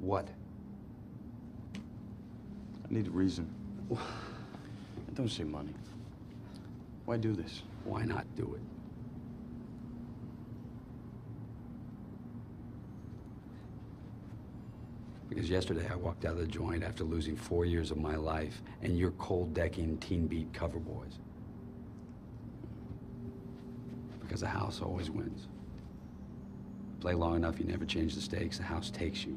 What? I need a reason. Don't say money. Why do this? Why not do it? Because yesterday I walked out of the joint after losing 4 years of my life, and you're cold-decking Teen Beat cover boys. Because the house always wins. Play long enough, you never change the stakes, the house takes you.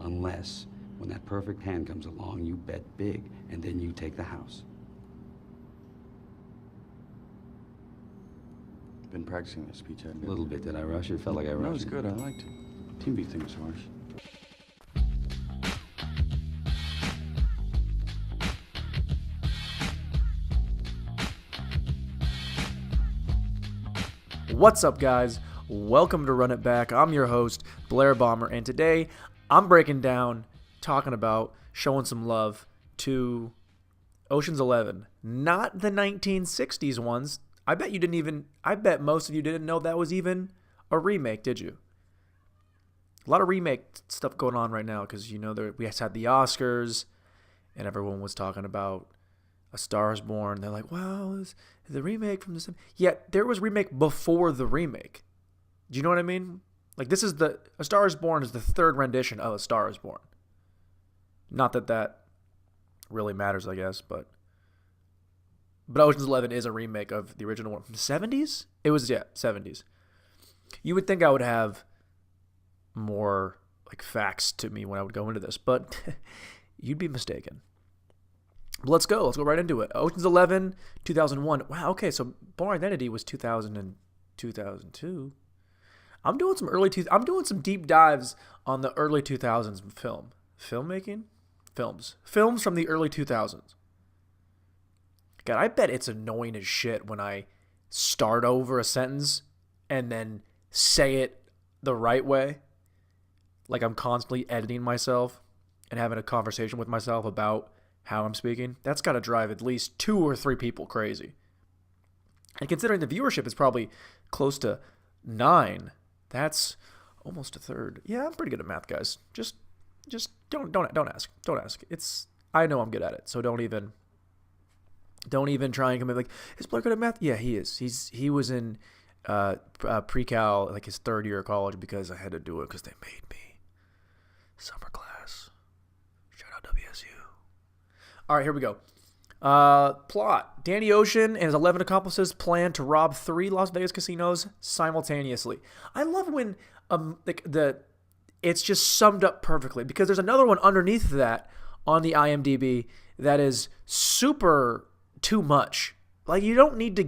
Unless, when that perfect hand comes along, you bet big, and then you take the house. Been practicing that speech, haven't you? A little bit. Did I rush it? Felt like I rushed it. No, it's good. I liked it. Team beat thing was harsh. What's up, guys? Welcome to Run It Back. I'm your host, Blair Bomber, and today I'm breaking down, talking about, showing some love to Ocean's 11. Not the 1960s ones. I bet most of you didn't know that was even a remake, did you? A lot of remake stuff going on right now because, we just had the Oscars and everyone was talking about A Star is Born. They're like, wow, is the remake from the same. Yet there was remake before the remake. Do you know what I mean? Like, A Star is Born is the third rendition of A Star is Born. Not that really matters, I guess, but Ocean's 11 is a remake of the original one from the 70s? It was, 70s. You would think I would have more, facts to me when I would go into this, but you'd be mistaken. But let's go right into it. Ocean's 11, 2001. Wow, okay, so Born Identity was 2000 and 2002. I'm doing some deep dives on the early 2000s films from the early 2000s. God, I bet it's annoying as shit when I start over a sentence and then say it the right way. Like I'm constantly editing myself and having a conversation with myself about how I'm speaking. That's got to drive at least 2 or 3 people crazy. And considering the viewership is probably close to 9, that's almost a third. Yeah, I'm pretty good at math, guys. Just don't ask. Don't ask. I know I'm good at it, so don't even try and come in like, is Blair good at math? Yeah, he is. He was in pre-cal, like his third year of college, because I had to do it because they made me. Summer class. Shout out WSU. All right, here we go. Plot. Danny Ocean and his 11 accomplices plan to rob 3 Las Vegas casinos simultaneously. I love when it's just summed up perfectly, because there's another one underneath that on the IMDb that is super too much. Like, you don't need to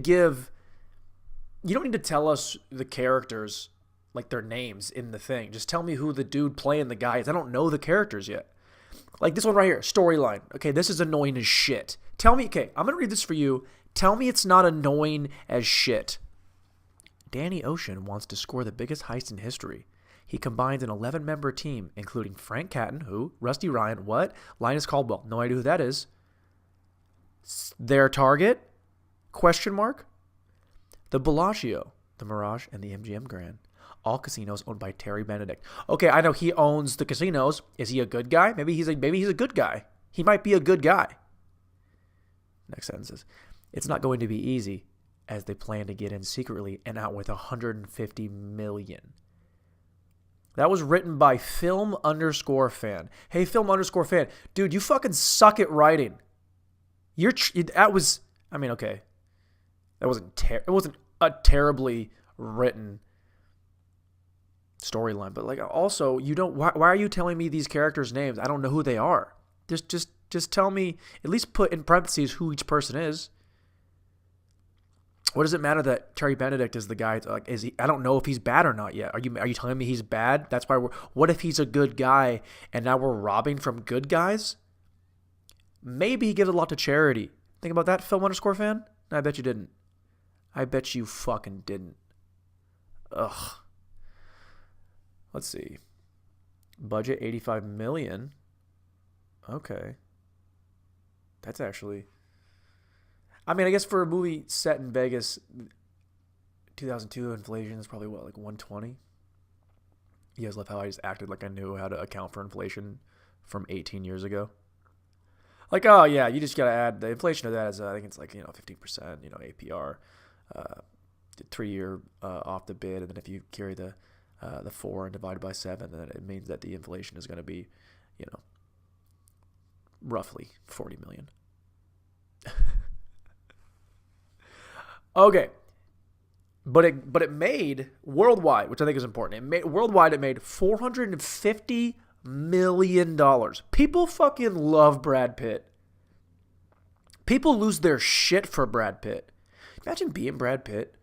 tell us the characters, like their names in the thing. Just tell me who the dude playing the guy is. I don't know the characters yet. Like this one right here, storyline. Okay, this is annoying as shit. Tell me, okay, I'm going to read this for you. Tell me it's not annoying as shit. Danny Ocean wants to score the biggest heist in history. He combines an 11-member team, including Frank Catton, who? Rusty Ryan, what? Linus Caldwell, no idea who that is. Their target? Question mark. The Bellagio, the Mirage, and the MGM Grand. All casinos owned by Terry Benedict. Okay, I know he owns the casinos. Is he a good guy? Maybe he's a good guy. He might be a good guy. Next sentence is, it's not going to be easy, as they plan to get in secretly and out with $150 million. That was written by film_fan. Hey, film_fan. Dude, you fucking suck at writing. That wasn't it wasn't a terribly written storyline, but also why are you telling me these characters' names? I don't know who they are. Just tell me, at least put in parentheses who each person is. What does it matter that Terry Benedict is the guy? Is he? I don't know if he's bad or not yet. Are you telling me he's bad? That's why what if he's a good guy and now we're robbing from good guys? Maybe he gives a lot to charity. Think about that, film_fan? I bet you didn't. I bet you fucking didn't. Ugh. Let's see. Budget $85 million. Okay. That's actually... I guess for a movie set in Vegas, 2002 inflation is probably what, like 120? You guys love how I just acted like I knew how to account for inflation from 18 years ago. Like, oh yeah, you just gotta add the inflation to that is I think it's like 15%, APR, 3 year off the bid, and then if you carry the 4 and divide by 7, then it means that the inflation is going to be, roughly 40 million. Okay, but it made worldwide, which I think is important. It made $450 million. People fucking love Brad Pitt. People lose their shit for Brad Pitt. Imagine being Brad Pitt.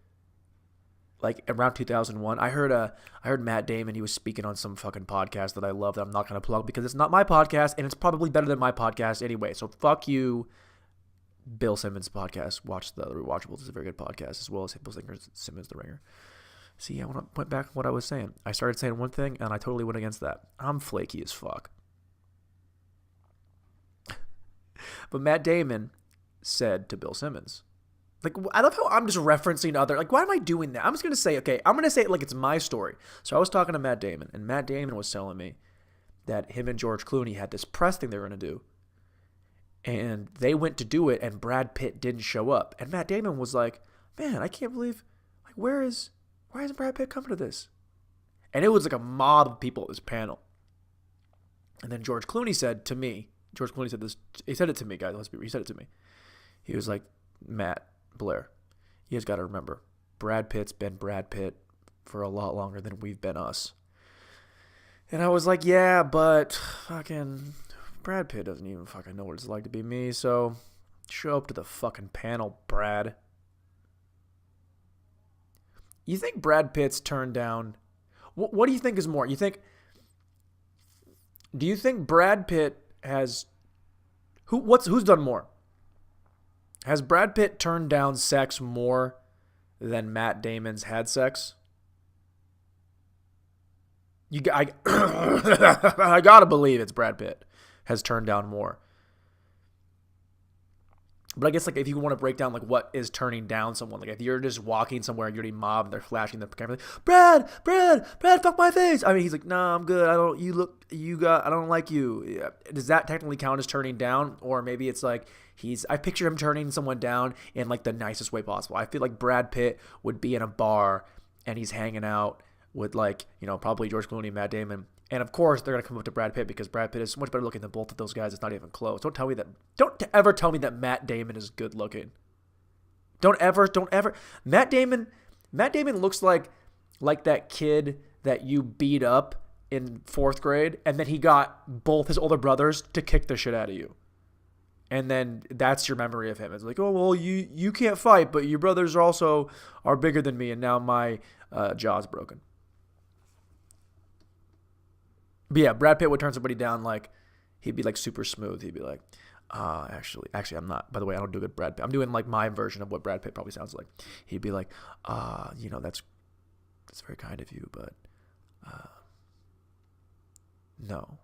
Like around 2001, I heard Matt Damon. He was speaking on some fucking podcast that I love that I'm not gonna plug because it's not my podcast and it's probably better than my podcast anyway. So fuck you, Bill Simmons' podcast. Watch the Rewatchables. It's a very good podcast as well as Bill Simmons' The Ringer. See, I went back to what I was saying. I started saying one thing and I totally went against that. I'm flaky as fuck. But Matt Damon said to Bill Simmons. Like, I love how I'm just referencing other, like, why am I doing that? I'm just going to say, okay, I'm going to say it like it's my story. So I was talking to Matt Damon, and Matt Damon was telling me that him and George Clooney had this press thing they were going to do. And they went to do it, and Brad Pitt didn't show up. And Matt Damon was like, man, I can't believe, like, why isn't Brad Pitt coming to this? And it was like a mob of people at this panel. And then George Clooney said to me, he said it to me, guys, he said it to me. He was like, Matt, Blair, you guys got to remember, Brad Pitt's been Brad Pitt for a lot longer than we've been us. And I was like, yeah, but fucking Brad Pitt doesn't even fucking know what it's like to be me, so show up to the fucking panel, Brad. You think Brad Pitt's turned down? What do you think is more? Do you think Brad Pitt has who's done more? Has Brad Pitt turned down sex more than Matt Damon's had sex? I gotta believe it's Brad Pitt has turned down more. But I guess like if you want to break down like what is turning down someone, like if you're just walking somewhere and you're getting mobbed and they're flashing the camera, like, Brad, fuck my face. I mean, he's like, nah, I'm good. I don't like you. Yeah. Does that technically count as turning down? Or maybe it's like I picture him turning someone down in like the nicest way possible. I feel like Brad Pitt would be in a bar and he's hanging out with like, probably George Clooney and Matt Damon. And of course, they're going to come up to Brad Pitt because Brad Pitt is so much better looking than both of those guys. It's not even close. Don't ever tell me that Matt Damon is good looking. Don't ever. Matt Damon looks like that kid that you beat up in 4th grade, and then he got both his older brothers to kick the shit out of you. And then that's your memory of him. It's like, oh, well, you can't fight, but your brothers are bigger than me, and now my jaw's broken. But yeah, Brad Pitt would turn somebody down like he'd be like super smooth. He'd be like, actually, I'm not. By the way, I don't do good Brad Pitt. I'm doing like my version of what Brad Pitt probably sounds like. He'd be like, that's very kind of you, but no.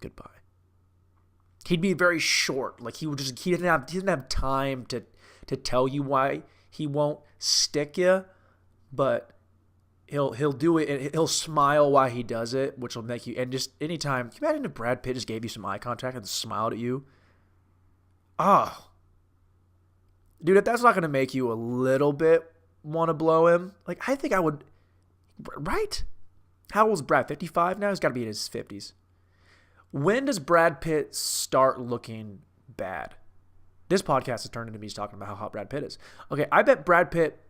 Goodbye. He'd be very short. Like he didn't have time to tell you why he won't stick you, but he'll do it and he'll smile while he does it, which will make you, and just anytime, can you imagine if Brad Pitt just gave you some eye contact and smiled at you? Dude, if that's not going to make you a little bit want to blow him, like I think I would, right? How old is Brad? 55 now? He's got to be in his 50s. When does Brad Pitt start looking bad? This podcast has turned into me talking about how hot Brad Pitt is. Okay, I bet Brad Pitt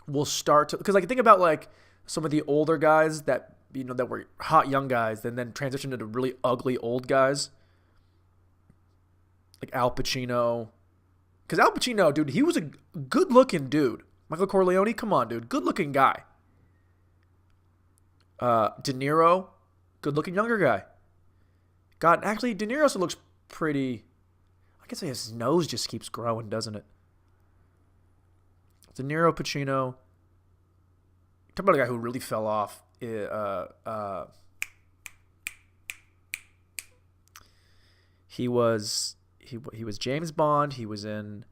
will start to, because like think about like some of the older guys that that were hot young guys and then transitioned into really ugly old guys, like Al Pacino. Because Al Pacino, dude, he was a good looking dude. Michael Corleone, come on, dude, good looking guy. De Niro, good looking younger guy. God, actually, De Niro also looks pretty. I guess his nose just keeps growing, doesn't it? De Niro, Pacino. Talk about a guy who really fell off. He was James Bond. He was in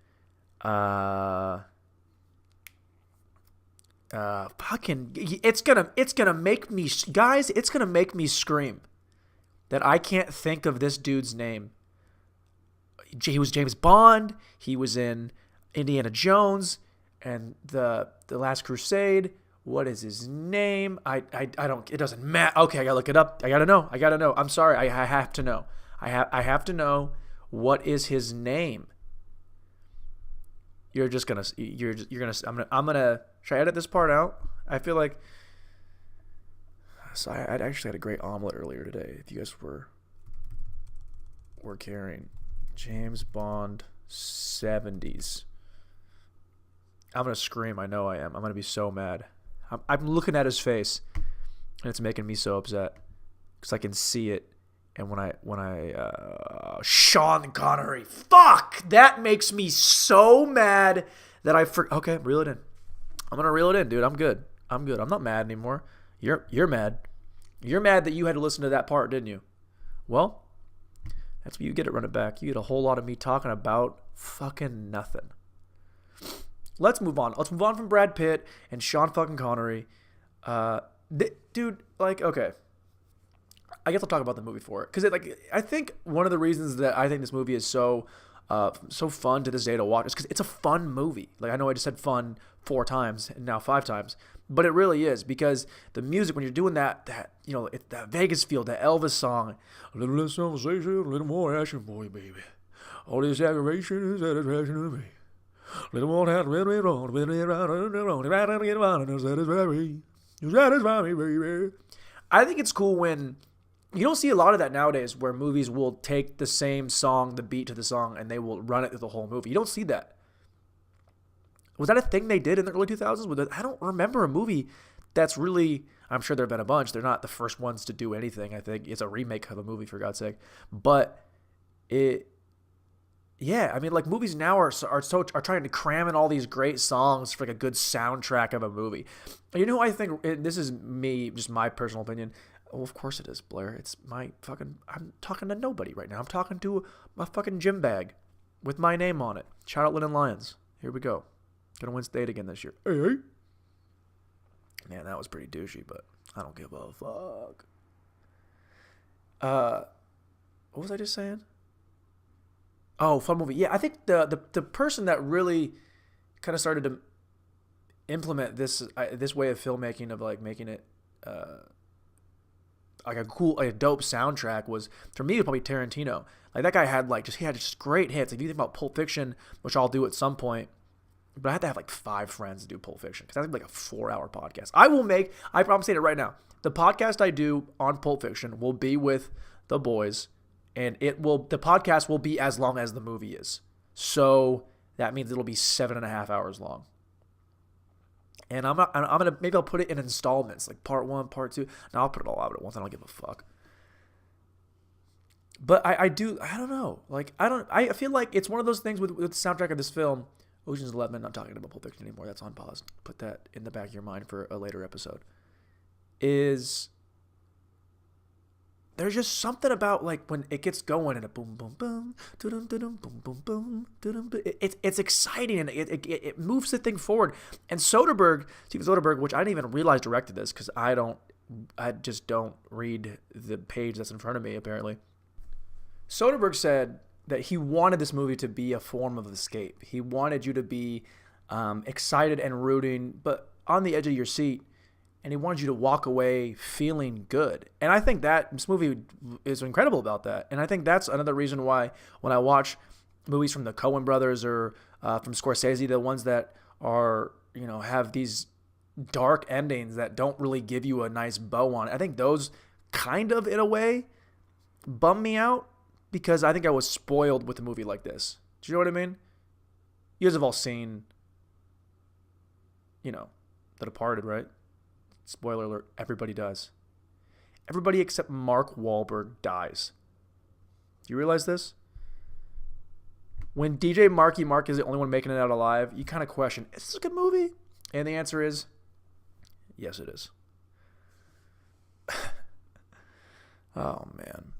Fucking, it's gonna make me, guys, it's gonna make me scream that I can't think of this dude's name. He was James Bond. He was in Indiana Jones and the Last Crusade. What is his name? I don't. It doesn't matter. Okay, I gotta look it up. I gotta know. I'm sorry. I have to know. I have to know what is his name. You're gonna. I'm gonna. Should I edit this part out? I feel like. So I actually had a great omelet earlier today. If you guys were caring, James Bond 70s. I'm gonna scream. I know I am. I'm gonna be so mad. I'm looking at his face, and it's making me so upset because I can see it. And when I Sean Connery, fuck, that makes me so mad that okay, reel it in. I'm gonna reel it in, dude. I'm good. I'm not mad anymore. You're mad. You're mad that you had to listen to that part, didn't you? Well, that's what you get at Run It Back. You get a whole lot of me talking about fucking nothing. Let's move on. Let's move on from Brad Pitt and Sean fucking Connery. Dude, like, okay. I guess I'll talk about the movie for it. Because I think one of the reasons that I think this movie is so fun to this day to watch is because it's a fun movie. Like, I know I just said fun 4 times and now 5 times. But it really is, because the music, when you're doing that that Vegas feel, that Elvis song, a little less conversation, a little more action for you, baby. All this aggravation is satisfaction to me. Little more hat, red on, satisfy me, baby. I think it's cool when you don't see a lot of that nowadays, where movies will take the same song, the beat to the song, and they will run it through the whole movie. You don't see that. Was that a thing they did in the early 2000s? I don't remember a movie that's really... I'm sure there have been a bunch. They're not the first ones to do anything. I think it's a remake of a movie, for God's sake. But yeah, I mean, like, movies now are trying to cram in all these great songs for like a good soundtrack of a movie. You know who I think... This is me, just my personal opinion. Well, of course it is, Blair. It's my fucking... I'm talking to nobody right now. I'm talking to a fucking gym bag with my name on it. Shout out Linen Lions. Here we go. Gonna win state again this year. Hey. Man, that was pretty douchey, but I don't give a fuck. What was I just saying? Oh, fun movie. Yeah, I think the person that really kind of started to implement this way of filmmaking, of like making it like a cool, like a dope soundtrack, was, for me, probably Tarantino. Like, that guy had just great hits. If you think about Pulp Fiction, which I'll do at some point. But I have to have like 5 friends to do Pulp Fiction, because that's like a 4-hour podcast. I'm saying it right now. The podcast I do on Pulp Fiction will be with the boys, and the podcast will be as long as the movie is. So that means it'll be 7.5 hours long. And maybe I'll put it in installments, like part 1, part 2. Now I'll put it all out at once. I don't give a fuck. But I don't know. Like, I feel like it's one of those things with the soundtrack of this film. Ocean's 11, not talking about Pulp Fiction anymore. That's on pause. Put that in the back of your mind for a later episode. There's just something about, like, when it gets going and a boom, boom, boom, boom, boom, boom, boom, it's exciting, and it moves the thing forward. And Steven Soderbergh, which I didn't even realize directed this, because I just don't read the page that's in front of me, apparently. Soderbergh said that he wanted this movie to be a form of escape. He wanted you to be excited and rooting, but on the edge of your seat, and he wanted you to walk away feeling good. And I think that this movie is incredible about that. And I think that's another reason why, when I watch movies from the Coen brothers or from Scorsese, the ones that are, have these dark endings that don't really give you a nice bow on it, I think those kind of, in a way, bum me out, because I think I was spoiled with a movie like this. Do you know what I mean? You guys have all seen, The Departed, right? Spoiler alert, everybody does. Everybody except Mark Wahlberg dies. Do you realize this? When DJ Marky Mark is the only one making it out alive, you kind of question, is this a good movie? And the answer is, yes, it is. Oh, man.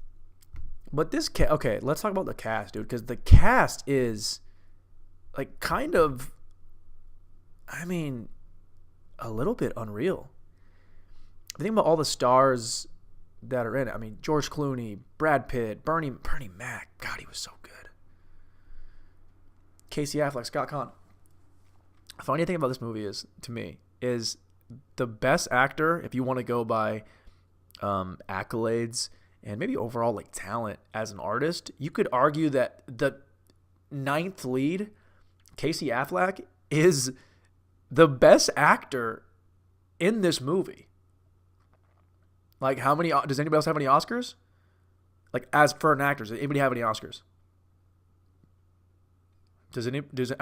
But this okay, let's talk about the cast, dude, because the cast is, like, kind of, I mean, a little bit unreal. I think about all the stars that are in it. I mean, George Clooney, Brad Pitt, Bernie Mac. God, he was so good. Casey Affleck, Scott Conn. The funny thing about this movie is, to me, is the best actor, if you want to go by accolades and maybe overall like talent as an artist, you could argue that the ninth lead, Casey Affleck, is the best actor in this movie. Like, how many, does anybody else have any Oscars? Like, as for an actor, does anybody have any Oscars? I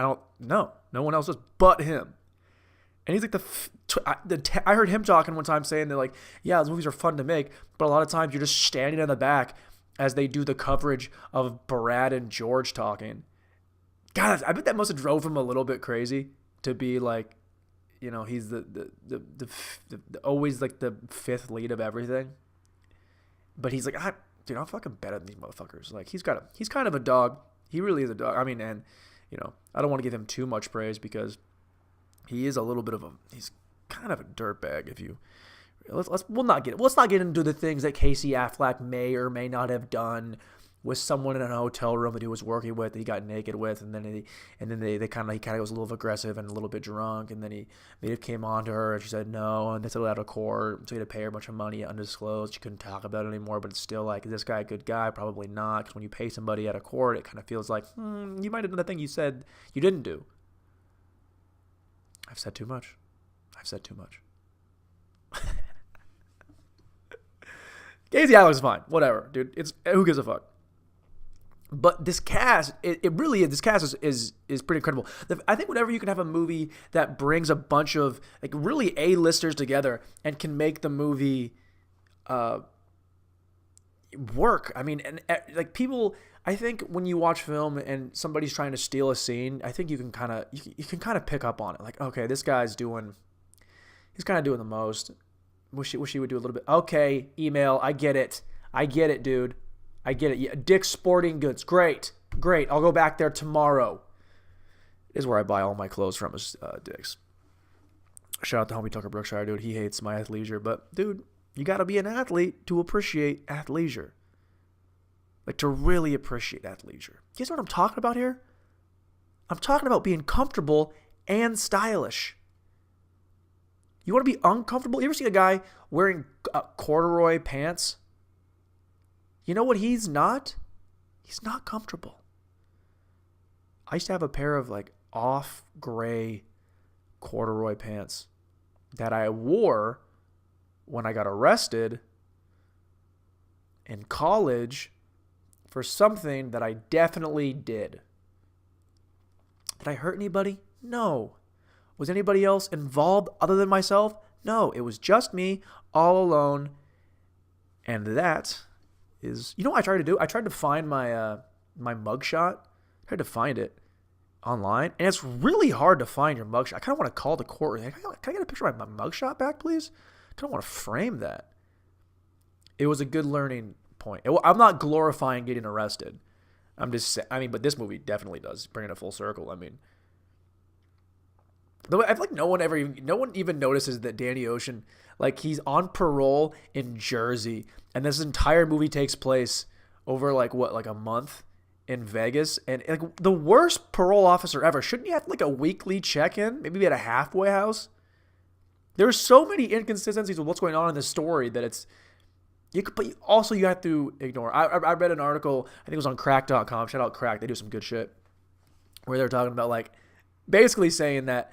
don't know. No one else does but him. And he's like I heard him talking one time saying that, like, yeah, those movies are fun to make, but a lot of times you're just standing in the back as they do the coverage of Brad and George talking. God, I bet that must have drove him a little bit crazy to be like, you know, he's the always like the fifth lead of everything. But he's like, I'm fucking better than these motherfuckers. Like, he's kind of a dog. He really is a dog. I mean, and you know, I don't want to give him too much praise because he is a little bit of he's kind of a dirtbag. Let's not get into the things that Casey Affleck may or may not have done with someone in a hotel room that he was working with, that he got naked with, and then he kind of was a little aggressive and a little bit drunk, and then he maybe came on to her and she said no, and they settled out of court, so he had to pay her a bunch of money undisclosed. She couldn't talk about it anymore, but it's still like, is this guy a good guy? Probably not, because when you pay somebody out of court, it kind of feels like you might have done the thing you said you didn't do. I've said too much. Casey Affleck's fine. Whatever, dude. Who gives a fuck? But this cast, it really is. This cast is pretty incredible. I think whenever you can have a movie that brings a bunch of like really A-listers together and can make the movie work. I mean, and like people, I think when you watch film and somebody's trying to steal a scene, I think you can kind of pick up on it. Like, okay, this guy's he's kind of doing the most. Wish he would do a little bit. Okay, email. I get it, dude. I get it. Yeah, Dick's Sporting Goods. Great. I'll go back there tomorrow. Is where I buy all my clothes from, is Dick's. Shout out to homie Tucker Brookshire, dude. He hates my athleisure, but dude, you got to be an athlete to appreciate athleisure. Like, to really appreciate athleisure. You guys know what I'm talking about here? I'm talking about being comfortable and stylish. You want to be uncomfortable? You ever see a guy wearing corduroy pants? You know what he's not? He's not comfortable. I used to have a pair of like off gray corduroy pants that I wore when I got arrested in college for something that I definitely did. Did I hurt anybody? No. Was anybody else involved other than myself? No. It was just me, all alone. And that is, you know what I tried to do? I tried to find my my mugshot. I tried to find it online, and it's really hard to find your mugshot. I kind of want to call the court. Like, can I get a picture of my mugshot back, please? I kind of want to frame that. It was a good learning point. I'm not glorifying getting arrested. I'm just saying, I mean, but this movie definitely does bring it a full circle. I mean, I feel like no one even notices that Danny Ocean, like, he's on parole in Jersey, and this entire movie takes place over like a month in Vegas, and like the worst parole officer ever. Shouldn't you have like a weekly check-in? Maybe at a halfway house? There's so many inconsistencies with what's going on in this story that it's but also you have to ignore. I read an article, I think it was on crack.com. Shout out Crack. They do some good shit. Where they're talking about, like, basically saying that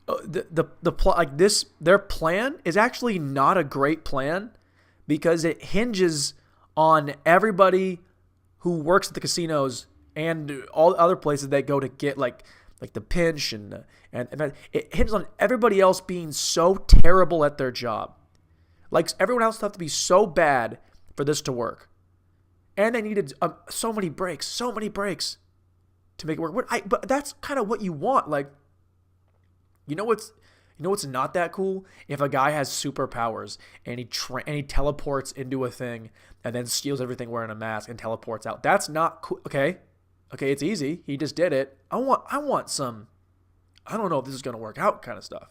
the plot, like, this, their plan is actually not a great plan because it hinges on everybody who works at the casinos and all the other places they go to get like the pinch and it hinges on everybody else being so terrible at their job. Like, everyone else have to be so bad for this to work. And they needed so many breaks to make it work. But that's kind of what you want. Like, you know what's not that cool? If a guy has superpowers and he teleports into a thing and then steals everything wearing a mask and teleports out. That's not cool. Okay, it's easy. He just did it. I want some, I don't know if this is going to work out kind of stuff.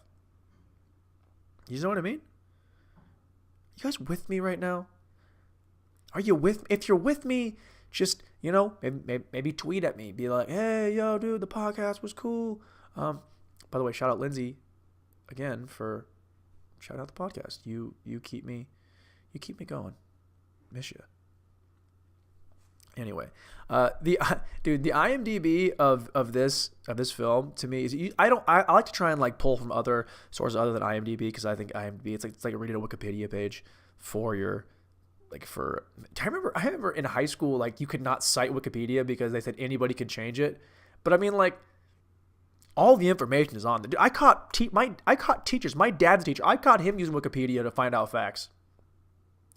You know what I mean? You guys with me right now? Are you with? If you're with me, just, maybe tweet at me. Be like, hey, yo, dude, the podcast was cool. By the way, shout out Lindsay again for shout out the podcast. You keep me going. Miss you. Anyway, the IMDb of this film to me is I like to try and like pull from other sources other than IMDb, because I think IMDb it's like reading a Wikipedia page for your I remember in high school, like, you could not cite Wikipedia because they said anybody could change it. But I mean, like, all the information is on there. I caught teachers. My dad's a teacher. I caught him using Wikipedia to find out facts.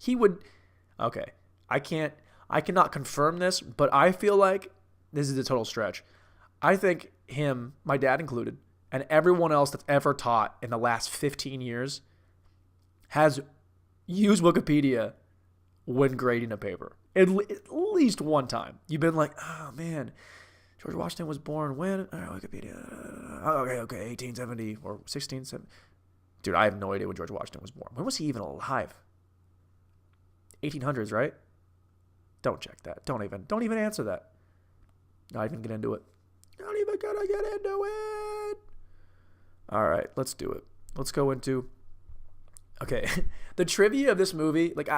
He would. Okay, I cannot confirm this, but I feel like this is a total stretch. I think him, my dad included, and everyone else that's ever taught in the last 15 years has used Wikipedia when grading a paper. At least one time. You've been like, oh, man, George Washington was born when? Wikipedia. Okay, 1870 or 1670. Dude, I have no idea when George Washington was born. When was he even alive? 1800s, right? Don't check that. Don't even answer that. Not even get into it. Not even gonna get into it. All right, let's do it. Let's go into. Okay, the trivia of this movie, like,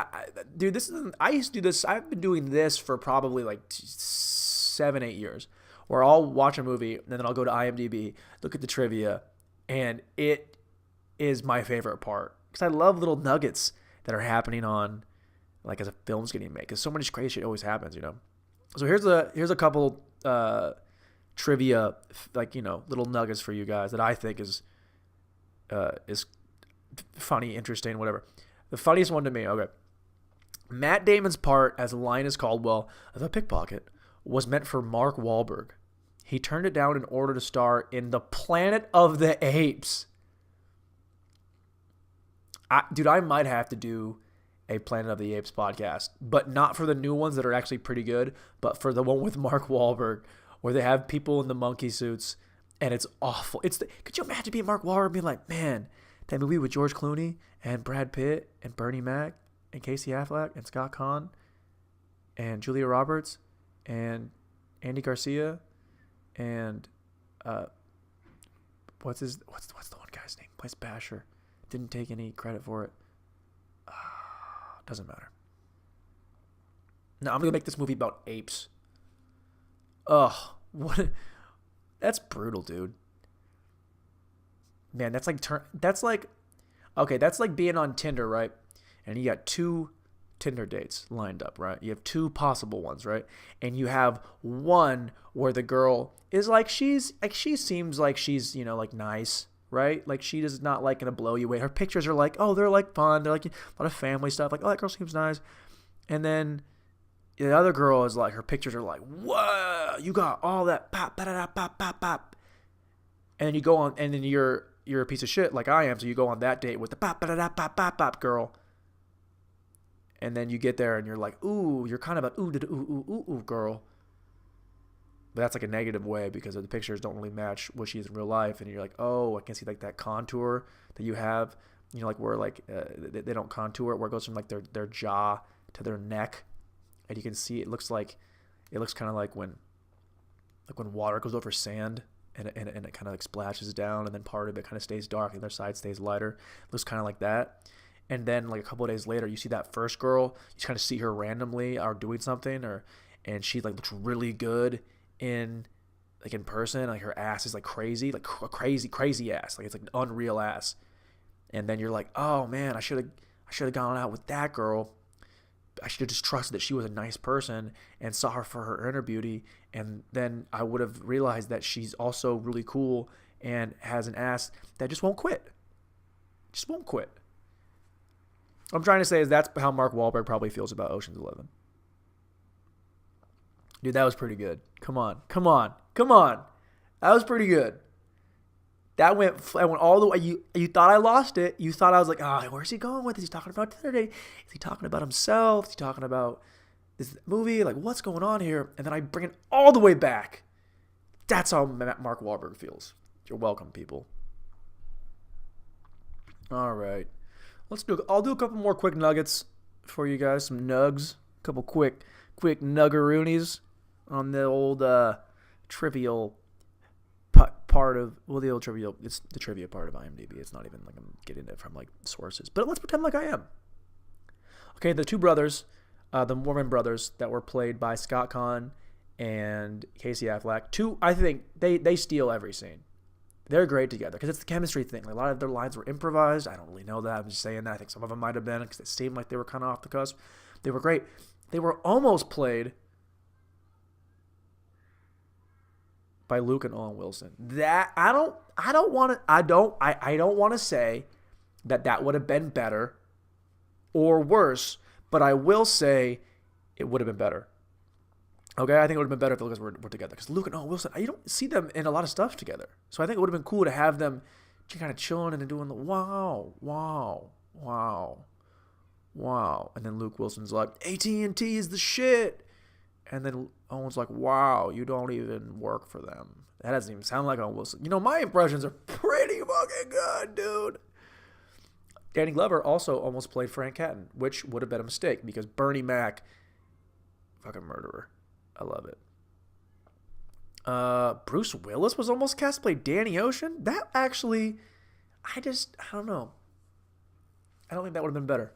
dude, I used to do this. I've been doing this for probably like 7-8 years, where I'll watch a movie and then I'll go to IMDb, look at the trivia, and it is my favorite part because I love little nuggets that are happening on, like, as a film's getting made, because so much crazy shit always happens, So here's a couple trivia, like, little nuggets for you guys that I think is funny, interesting, whatever. The funniest one to me, okay. Matt Damon's part as Linus Caldwell, the pickpocket, was meant for Mark Wahlberg. He turned it down in order to star in The Planet of the Apes. I might have to do a Planet of the Apes podcast, but not for the new ones that are actually pretty good, but for the one with Mark Wahlberg, where they have people in the monkey suits, and it's awful. Could you imagine being Mark Wahlberg being like, man, that movie with George Clooney and Brad Pitt and Bernie Mac and Casey Affleck and Scott Conn and Julia Roberts and Andy Garcia and what's the one guy's name? Plays Basher. Didn't take any credit for it. Doesn't matter. No, I'm gonna make this movie about apes. Ugh, what? That's brutal, dude. Man, that's like being on Tinder, right? And you got 2 Tinder dates lined up, right? You have 2 possible ones, right? And you have one where the girl is like, she seems like she's, like, nice, right? Like, she is not like gonna blow you away. Her pictures are like, oh, they're like fun. They're like a lot of family stuff. Like, oh, that girl seems nice. And then the other girl is like, her pictures are like, whoa, you got all that pop, pop, pop, pop, pop. And then you go on, and then you're a piece of shit like I am, so you go on that date with the pop, pop, pop, pop, pop girl. And then you get there and you're like, ooh, you're kind of an ooh girl. But that's like a negative way because the pictures don't really match what she is in real life. And you're like, oh, I can see like that contour that you have, like where like they don't contour it, where it goes from like their jaw to their neck. And you can see it looks kind of like when water goes over sand and it kind of like splashes down, and then part of it kind of stays dark and the other side stays lighter. It looks kind of like that. And then like a couple of days later, you see that first girl, you just kind of see her randomly or doing something, and she like looks really good in person. Like her ass is like crazy, like crazy ass. Like it's like an unreal ass. And then you're like, oh man, I should have gone out with that girl. I should have just trusted that she was a nice person and saw her for her inner beauty. And then I would have realized that she's also really cool and has an ass that just won't quit. Just won't quit. What I'm trying to say is that's how Mark Wahlberg probably feels about Ocean's 11. Dude, that was pretty good. Come on. That was pretty good. That went all the way. You thought I lost it. You thought I was like, where's he going with this? He's talking about Tinder date. Is he talking about himself? Is he talking about this movie? Like, what's going on here? And then I bring it all the way back. That's how Mark Wahlberg feels. You're welcome, people. All right. I'll do a couple more quick nuggets for you guys. Some nugs. A couple quick nuggeroonies on the old trivial part of, well, the old trivial, it's the trivia part of IMDb. It's not even like I'm getting it from like sources, but let's pretend like I am. Okay, the two brothers, the Mormon brothers that were played by Scott Conn and Casey Affleck. I think they steal every scene. They're great together because it's the chemistry thing. Like, a lot of their lines were improvised. I don't really know that. I'm just saying that. I think some of them might have been because it seemed like they were kind of off the cusp. They were great. They were almost played by Luke and Owen Wilson. That I don't want to say that would have been better or worse, but I will say it would have been better. Okay, I think it would have been better if the guys were together because Luke and Owen Wilson, you don't see them in a lot of stuff together. So I think it would have been cool to have them kind of chilling and doing the wow, and then Luke Wilson's like, AT&T is the shit, and then Owen's like, wow, you don't even work for them. That doesn't even sound like Owen Wilson. My impressions are pretty fucking good, dude. Danny Glover also almost played Frank Catton, which would have been a mistake because Bernie Mac, fucking murderer. I love it. Bruce Willis was almost cast to play Danny Ocean. That actually, I don't know. I don't think that would have been better.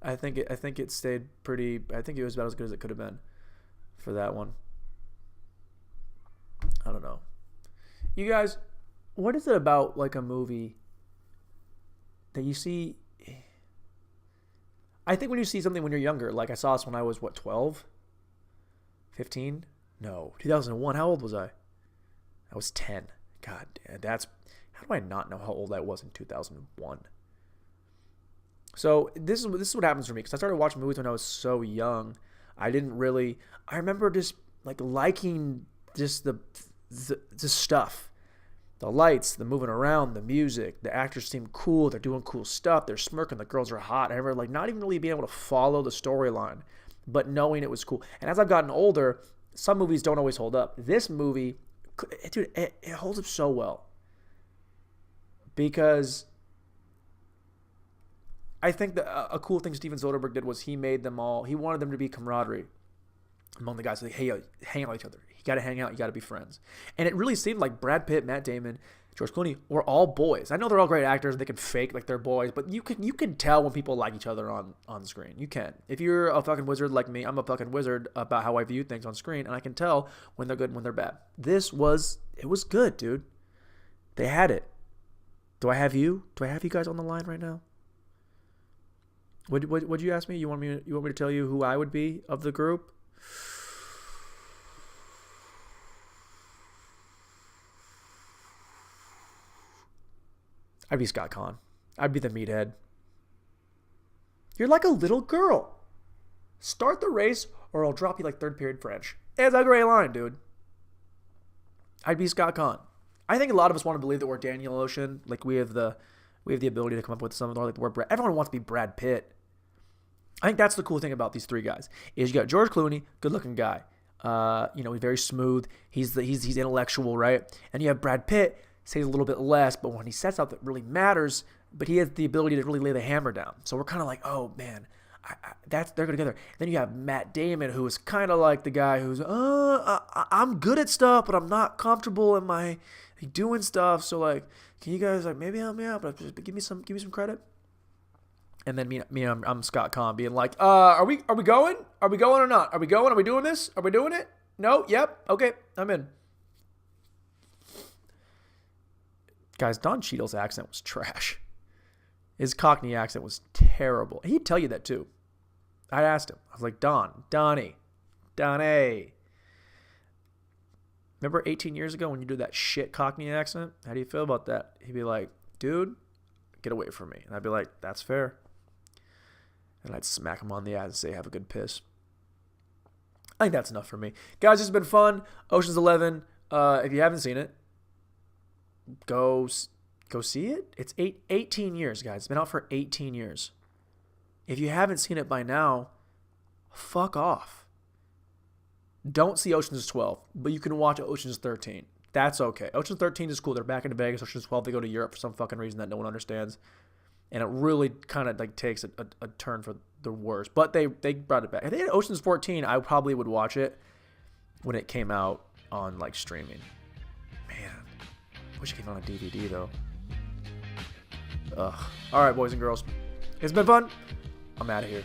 I think it stayed pretty. I think it was about as good as it could have been for that one. I don't know. You guys, what is it about like a movie that you see? I think when you see something when you're younger, like I saw this when I was 12? 15? No, 2001. How old was I? I was 10. God damn, how do I not know how old I was in 2001? So this is what happens for me because I started watching movies when I was so young. I remember just like liking just the stuff, the lights, the moving around, the music. The actors seem cool. They're doing cool stuff. They're smirking. The girls are hot. I remember like not even really being able to follow the storyline, but knowing it was cool. And as I've gotten older, some movies don't always hold up. This movie, dude, it holds up so well because I think that a cool thing Steven Soderbergh did was he wanted them to be camaraderie among the guys. Like, hey, hang out with each other. You got to hang out. You got to be friends. And it really seemed like Brad Pitt, Matt Damon, George Clooney were all boys. I know they're all great actors. They can fake like they're boys, but you can tell when people like each other on the screen. You can. If you're a fucking wizard like me, I'm a fucking wizard about how I view things on screen, and I can tell when they're good and when they're bad. It was good, dude. They had it. Do I have you guys on the line right now? Would you ask me? You want me to tell you who I would be of the group? I'd be Scott Conn. I'd be the meathead. You're like a little girl. Start the race or I'll drop you like third period French. It's a great line, dude. I'd be Scott Conn. I think a lot of us want to believe that we're Daniel Ocean. Like we have the ability to come up with something like the word Brad. Everyone wants to be Brad Pitt. I think that's the cool thing about these three guys. Is you got George Clooney, good looking guy. He's very smooth. He's intellectual, right? And you have Brad Pitt, says a little bit less, but when he sets out that really matters, but he has the ability to really lay the hammer down. So we're kind of like, oh man, they're good together. And then you have Matt Damon, who is kind of like the guy who's, I'm good at stuff, but I'm not comfortable in my doing stuff. So like, can you guys like maybe help me out, but just give me some credit? And then I'm Scott Conn being like, are we going? Are we going or not? Are we going? Are we doing this? Are we doing it? No? Yep. Okay. I'm in. Guys, Don Cheadle's accent was trash. His Cockney accent was terrible. He'd tell you that too. I asked him. I was like, Donnie. Remember 18 years ago when you did that shit Cockney accent? How do you feel about that? He'd be like, dude, get away from me. And I'd be like, that's fair. And I'd smack him on the ass and say, have a good piss. I think that's enough for me. Guys, this has been fun. Ocean's 11. If you haven't seen it, go see it. It's 18 years, guys. It's been out for 18 years. If you haven't seen it by now, fuck off. Don't see Ocean's 12, but you can watch Ocean's 13. That's okay. Ocean's 13 is cool. They're back into Vegas. Ocean's 12, they go to Europe for some fucking reason that no one understands. and it really kind of like takes a turn for the worse. But they brought it back. If they had Ocean's 14, I probably would watch it when it came out on like streaming. Man, wish it came out on DVD though. Ugh. All right, boys and girls, it's been fun. I'm out of here.